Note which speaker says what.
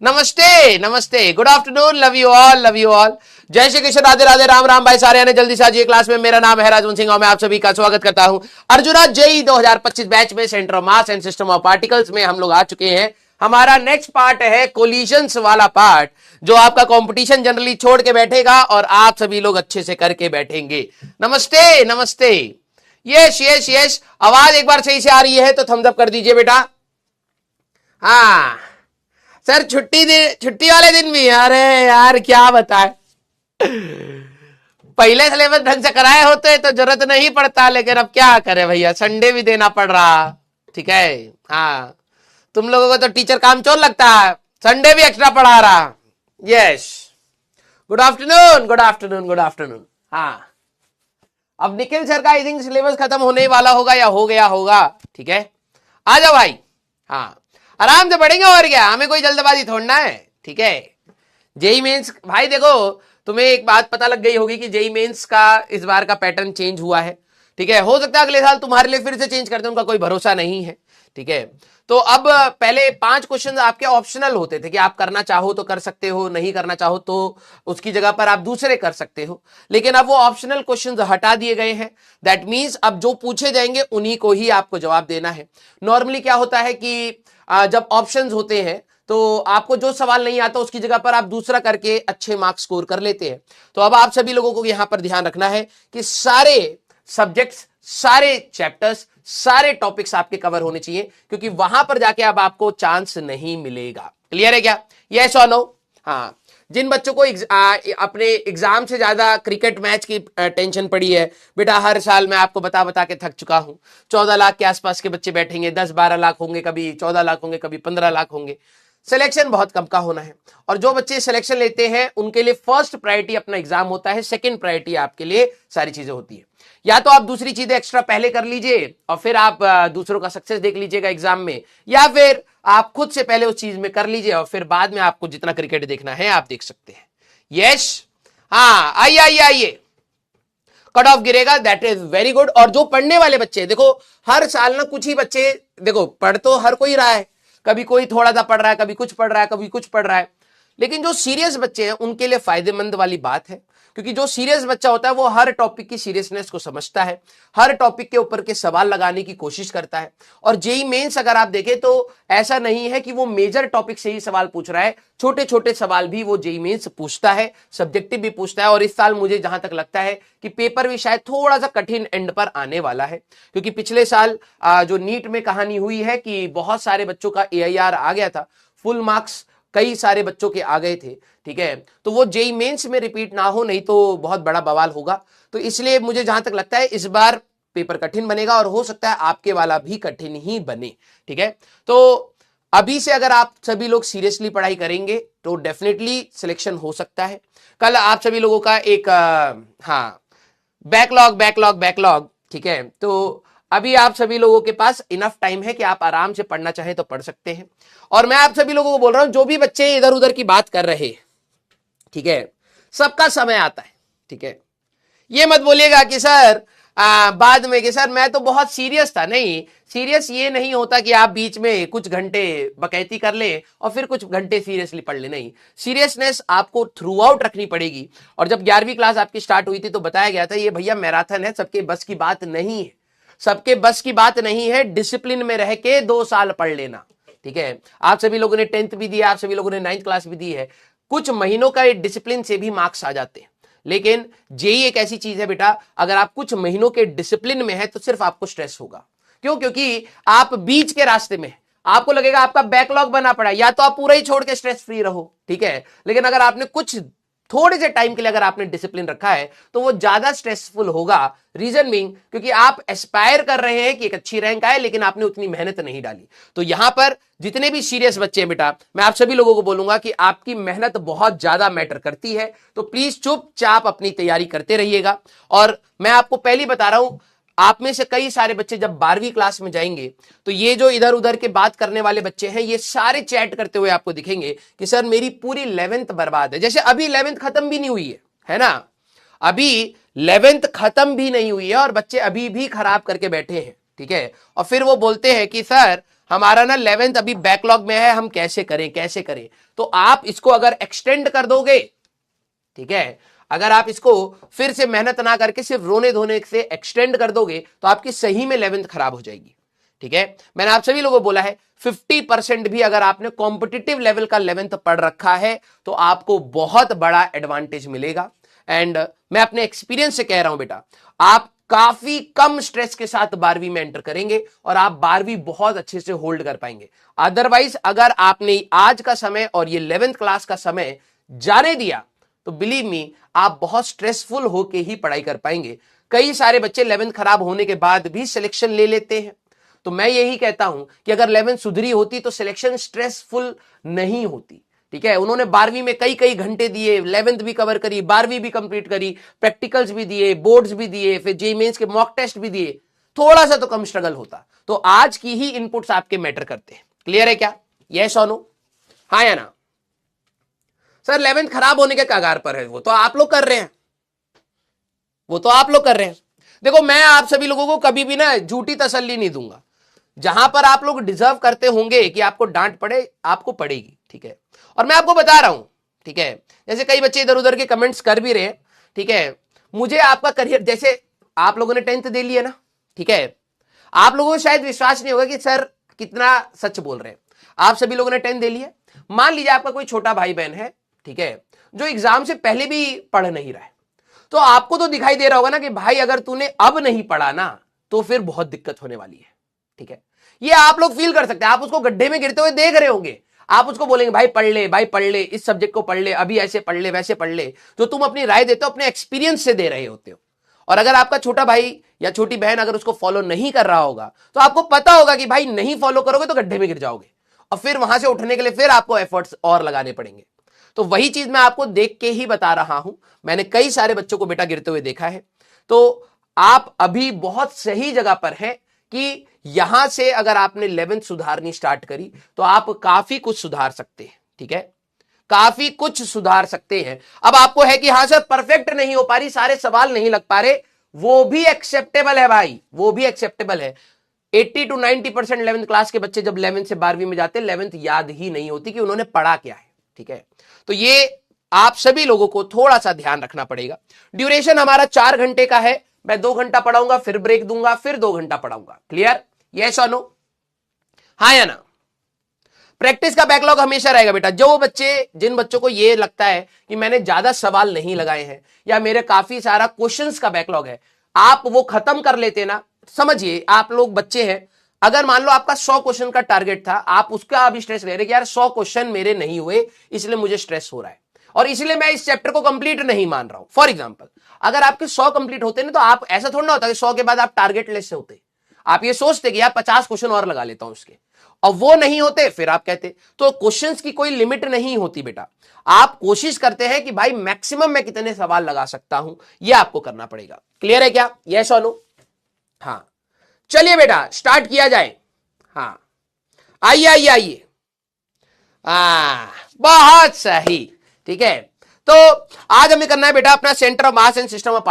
Speaker 1: नमस्ते नमस्ते, good afternoon, love you all, love you all. जय श्री कृष्ण, राधे राधे, राम राम भाई सारे आने जल्दी से आजिए क्लास में। मेरा नाम है राजवंत सिंह और मैं आप सभी का स्वागत करता हूं अर्जुना जेई 2025 बैच में। Centre of mass and system of particles में हम लोग आ चुके हैं। हमारा नेक्स्ट पार्ट है कोलिजन्स वाला पार्ट, जो आपका कंपटीशन जनरली छोड़ के बैठेगा और आप सभी लोग अच्छे से करके बैठेंगे। नमस्ते नमस्ते, यस यस यस, आवाज एक बार सही से आ रही है तो थम्स अप कर दीजिए बेटा। हाँ सर, छुट्टी वाले दिन भी, अरे यार क्या बताए, पहले सिलेबस ढंग से कराए होते तो जरूरत नहीं पड़ता, लेकिन अब क्या करे भैया, संडे भी देना पड़ रहा। ठीक है, हाँ तुम लोगों को तो टीचर काम चोर लगता है, संडे भी एक्स्ट्रा पढ़ा रहा। Yes, good afternoon good afternoon good afternoon. हाँ, अब निखिल सर का आई थिंक सिलेबस खत्म होने वाला होगा या हो गया होगा। ठीक है, आ जाओ भाई। हाँ, आराम से पढ़ेंगे और क्या, हमें कोई जल्दबाजी थोड़ना है। ठीक है, जेई मेंस भाई देखो, तुम्हें एक बात पता लग गई होगी कि जेई मेंस का इस बार का पैटर्न चेंज हुआ है। ठीक है, हो सकता है अगले साल तुम्हारे लिए फिर से चेंज करते हैं, उनका कोई भरोसा नहीं है। ठीक है, तो अब पहले 5 क्वेश्चन आपके ऑप्शनल होते थे कि आप करना चाहो तो कर सकते हो, नहीं करना चाहो तो उसकी जगह पर आप दूसरे कर सकते हो, लेकिन अब वो ऑप्शनल क्वेश्चन हटा दिए गए हैं। दैट मीन्स अब जो पूछे जाएंगे उन्हीं को ही आपको जवाब देना है। नॉर्मली क्या होता है कि जब ऑप्शंस होते हैं तो आपको जो सवाल नहीं आता उसकी जगह पर आप दूसरा करके अच्छे मार्क्स स्कोर कर लेते हैं। तो अब आप सभी लोगों को यहां पर ध्यान रखना है कि सारे सब्जेक्ट्स, सारे चैप्टर्स, सारे टॉपिक्स आपके कवर होने चाहिए, क्योंकि वहां पर जाके अब आपको चांस नहीं मिलेगा। क्लियर है क्या? यस और नो? हाँ, जिन बच्चों को अपने एग्जाम से ज्यादा क्रिकेट मैच की टेंशन पड़ी है, बेटा हर साल मैं आपको बता बता के थक चुका हूं, 14 लाख के आसपास के बच्चे बैठेंगे, 10-12 लाख होंगे, कभी 14 लाख होंगे, कभी 15 लाख होंगे। सिलेक्शन बहुत कम का होना है, और जो बच्चे सिलेक्शन लेते हैं उनके लिए फर्स्ट प्रायोरिटी अपना एग्जाम होता है, सेकंड प्रायोरिटी आपके लिए सारी चीजें होती है। या तो आप दूसरी चीजें एक्स्ट्रा पहले कर लीजिए और फिर आप दूसरों का सक्सेस देख लीजिएगा एग्जाम में, या फिर आप खुद से पहले उस चीज में कर लीजिए और फिर बाद में आपको जितना क्रिकेट देखना है आप देख सकते हैं। यस, हाँ आइए आइए आइए, कट ऑफ गिरेगा, दैट इज वेरी गुड। और जो पढ़ने वाले बच्चे, देखो हर साल ना कुछ ही बच्चे, देखो पढ़ तो हर कोई रहा है, कभी कोई थोड़ा सा पढ़ रहा है, कभी कुछ पढ़ रहा है, कभी कुछ पढ़ रहा है, लेकिन जो सीरियस बच्चे हैं उनके लिए फायदेमंद वाली बात है, क्योंकि जो सीरियस बच्चा होता है वो हर टॉपिक की सीरियसनेस को समझता है, हर टॉपिक के ऊपर के सवाल लगाने की कोशिश करता है। और जेई मेंस अगर आप देखें तो ऐसा नहीं है कि वो मेजर टॉपिक से ही सवाल पूछ रहा है, छोटे छोटे सवाल भी वो जेई मेंस पूछता है, सब्जेक्टिव भी पूछता है। और इस साल मुझे जहां तक लगता है कि पेपर भी शायद थोड़ा सा कठिन एंड पर आने वाला है, क्योंकि पिछले साल जो नीट में कहानी हुई है कि बहुत सारे बच्चों का AIR आ गया था, फुल मार्क्स कई सारे बच्चों के आ गए थे। ठीक है, तो वो जेई मेंस में रिपीट ना हो, नहीं तो बहुत बड़ा बवाल होगा। तो इसलिए मुझे जहां तक लगता है इस बार पेपर कठिन बनेगा, और हो सकता है आपके वाला भी कठिन ही बने। ठीक है, तो अभी से अगर आप सभी लोग सीरियसली पढ़ाई करेंगे तो डेफिनेटली सिलेक्शन हो सकता है। कल आप सभी लोगों का एक हाँ बैकलॉग बैकलॉग बैकलॉग, ठीक है, तो अभी आप सभी लोगों के पास इनफ टाइम है कि आप आराम से पढ़ना चाहें तो पढ़ सकते हैं। और मैं आप सभी लोगों को बोल रहा हूं, जो भी बच्चे इधर उधर की बात कर रहे, ठीक है, सबका समय आता है। ठीक है, ये मत बोलिएगा कि सर बाद में कि सर मैं तो बहुत सीरियस था। नहीं, सीरियस ये नहीं होता कि आप बीच में कुछ घंटे बकैती कर ले और फिर कुछ घंटे सीरियसली पढ़ ले। नहीं, सीरियसनेस आपको थ्रू आउट रखनी पड़ेगी। और जब 11वीं क्लास आपकी स्टार्ट हुई थी तो बताया गया था ये भैया मैराथन है, सबके बस की बात नहीं है, सबके बस की बात नहीं है। डिसिप्लिन में रह के 2 साल पढ़ लेना। ठीक है, आप सभी लोगों ने 10th भी दिया, आप सभी लोगों ने 9th क्लास भी दी है, कुछ महीनों का डिसिप्लिन से भी मार्क्स आ जाते हैं। लेकिन जेई एक ऐसी चीज है बेटा, अगर आप कुछ महीनों के डिसिप्लिन में है तो सिर्फ आपको स्ट्रेस होगा। क्यों? क्योंकि आप बीच के रास्ते में, आपको लगेगा आपका बैकलॉग बना पड़ा, या तो आप पूरा ही छोड़ के स्ट्रेस फ्री रहो। ठीक है, लेकिन अगर आपने कुछ थोड़े से टाइम के लिए अगर आपने डिसिप्लिन रखा है तो वो ज्यादा स्ट्रेसफुल होगा। रीजन बीइंग, क्योंकि आप एस्पायर कर रहे हैं कि एक अच्छी रैंक आए, लेकिन आपने उतनी मेहनत नहीं डाली। तो यहां पर जितने भी सीरियस बच्चे हैं बेटा, मैं आप सभी लोगों को बोलूंगा कि आपकी मेहनत बहुत ज्यादा मैटर करती है, तो प्लीज चुपचाप अपनी तैयारी करते रहिएगा। और मैं आपको पहले बता रहा हूं, आप में से कई सारे बच्चे जब 12वीं क्लास में जाएंगे तो ये जो इधर उधर के बात करने वाले बच्चे हैं, ये सारे चैट करते हुए आपको दिखेंगे कि सर मेरी पूरी 11th बर्बाद है। जैसे अभी 11th खत्म भी नहीं हुई है ना, अभी 11th खत्म भी नहीं हुई है और बच्चे अभी भी खराब करके बैठे हैं। ठीक है, और फिर वो बोलते हैं कि सर हमारा ना 11th अभी बैकलॉग में है, हम कैसे करें। तो आप इसको अगर एक्सटेंड कर दोगे, ठीक है, अगर आप इसको फिर से मेहनत ना करके सिर्फ रोने धोने से एक्सटेंड कर दोगे तो आपकी सही में 11th खराब हो जाएगी। ठीक है, मैंने आप सभी लोगों को बोला है 50% भी अगर आपने कॉम्पिटिटिव लेवल का 11th पढ़ रखा है तो आपको बहुत बड़ा एडवांटेज मिलेगा। एंड मैं अपने एक्सपीरियंस से कह रहा हूं बेटा, आप काफी कम स्ट्रेस के साथ 12वीं में एंटर करेंगे और आप 12वीं बहुत अच्छे से होल्ड कर पाएंगे। अदरवाइज अगर आपने आज का समय और ये 11th क्लास का समय जाने दिया तो बिलीव मी आप बहुत स्ट्रेसफुल होके ही पढ़ाई कर पाएंगे। कई सारे बच्चे 11th खराब होने के बाद भी सिलेक्शन ले लेते हैं। तो मैं यही कहता हूं कि अगर 11th सुधरी होती तो सिलेक्शन स्ट्रेसफुल नहीं होती। ठीक है, उन्होंने 12वीं में कई कई घंटे दिए, 11th भी कवर करी, 12वीं भी कंप्लीट करी, प्रैक्टिकल्स भी दिए, बोर्ड्स भी दिए, फिर जेईई मेंस के मॉक टेस्ट भी दिए, थोड़ा सा तो कम स्ट्रगल होता। तो आज की ही इनपुट्स आपके मैटर करते हैं। क्लियर है क्या? यस और नो? हाँ या ना? सर 11th खराब होने के कगार पर है, वो तो आप लोग कर रहे हैं, देखो मैं आप सभी लोगों को कभी भी ना झूठी तसल्ली नहीं दूंगा। जहां पर आप लोग डिजर्व करते होंगे कि आपको डांट पड़े, आपको पड़ेगी। ठीक है, और मैं आपको बता रहा हूं, ठीक है, जैसे कई बच्चे इधर उधर के कमेंट्स कर भी रहे हैं। ठीक है, मुझे आपका करियर, जैसे आप लोगों ने 10th दे लिया ना, ठीक है, आप लोगों को शायद विश्वास नहीं होगा कि सर कितना सच बोल रहे हैं। आप सभी लोगों ने 10th दे लिया, मान लीजिए आपका कोई छोटा भाई बहन है, ठीक है, जो एग्जाम से पहले भी पढ़ नहीं रहा है, तो आपको तो दिखाई दे रहा होगा ना कि भाई अगर तूने अब नहीं पढ़ा ना तो फिर बहुत दिक्कत होने वाली है। ठीक है, ये आप लोग फील कर सकते हैं। आप उसको गड्ढे में गिरते हुए देख रहे होंगे, आप उसको बोलेंगे भाई पढ़ ले, भाई पढ़ ले, इस सब्जेक्ट को पढ़ ले, अभी ऐसे पढ़ ले, वैसे पढ़ ले। तो तुम अपनी राय देते हो, अपने एक्सपीरियंस से दे रहे होते हो। और अगर आपका छोटा भाई या छोटी बहन अगर उसको फॉलो नहीं कर रहा होगा तो आपको पता होगा कि भाई नहीं फॉलो करोगे तो गड्ढे में गिर जाओगे, और फिर वहां से उठने के लिए फिर आपको एफर्ट्स और लगाने पड़ेंगे। तो वही चीज मैं आपको देख के ही बता रहा हूं। मैंने कई सारे बच्चों को बेटा गिरते हुए देखा है। तो आप अभी बहुत सही जगह पर हैं कि यहां से अगर आपने 11th सुधारनी स्टार्ट करी तो आप काफी कुछ सुधार सकते हैं। ठीक है, काफी कुछ सुधार सकते हैं। अब आपको है कि हां सर परफेक्ट नहीं हो पा रही, सारे सवाल नहीं लग पा रहे, वो भी एक्सेप्टेबल है भाई, वो भी एक्सेप्टेबल है। 80 to 90% 11th क्लास के बच्चे जब 11th से 12वीं में जाते हैं 11th याद ही नहीं होती कि उन्होंने पढ़ा क्या है। ठीक है, तो ये आप सभी लोगों को थोड़ा सा ध्यान रखना पड़ेगा। ड्यूरेशन हमारा 4 घंटे का है, मैं 2 घंटा पढ़ाऊंगा, फिर ब्रेक दूंगा, फिर 2 घंटा पढ़ाऊंगा। क्लियर? यस और नो? हाँ या ना? प्रैक्टिस का बैकलॉग हमेशा रहेगा बेटा। जिन बच्चों को ये लगता है कि मैंने ज्यादा सवाल नहीं लगाए हैं या मेरे काफी सारा क्वेश्चंस का बैकलॉग है, आप वो खत्म कर लेते ना। समझिए आप लोग बच्चे हैं, अगर मान लो आपका 100 क्वेश्चन का टारगेट था, आप उसका अभी स्ट्रेस ले रहे कि यार 100 क्वेश्चन मेरे नहीं हुए इसलिए मुझे स्ट्रेस हो रहा है और इसलिए मैं इस चैप्टर को कंप्लीट नहीं मान रहा हूं। फॉर एग्जांपल अगर आपके 100 कंप्लीट होते ना तो आप ऐसा थोड़ा ना होता कि 100 के बाद आप टारगेट लेस से होते, आप ये सोचते कि यार 50 क्वेश्चन और लगा लेता हूं उसके, और वो नहीं होते फिर आप कहते। तो क्वेश्चंस की कोई लिमिट नहीं होती बेटा, आप कोशिश करते हैं कि भाई मैक्सिमम मैं कितने सवाल लगा सकता हूं, ये आपको करना पड़ेगा। क्लियर है क्या? यस और नो? हाँ, चलिए बेटा स्टार्ट किया जाए। हाँ, आइए आइए आइए। बहुत सही। ठीक है, तो आज हमें करना है बेटा अपना centre of mass and system of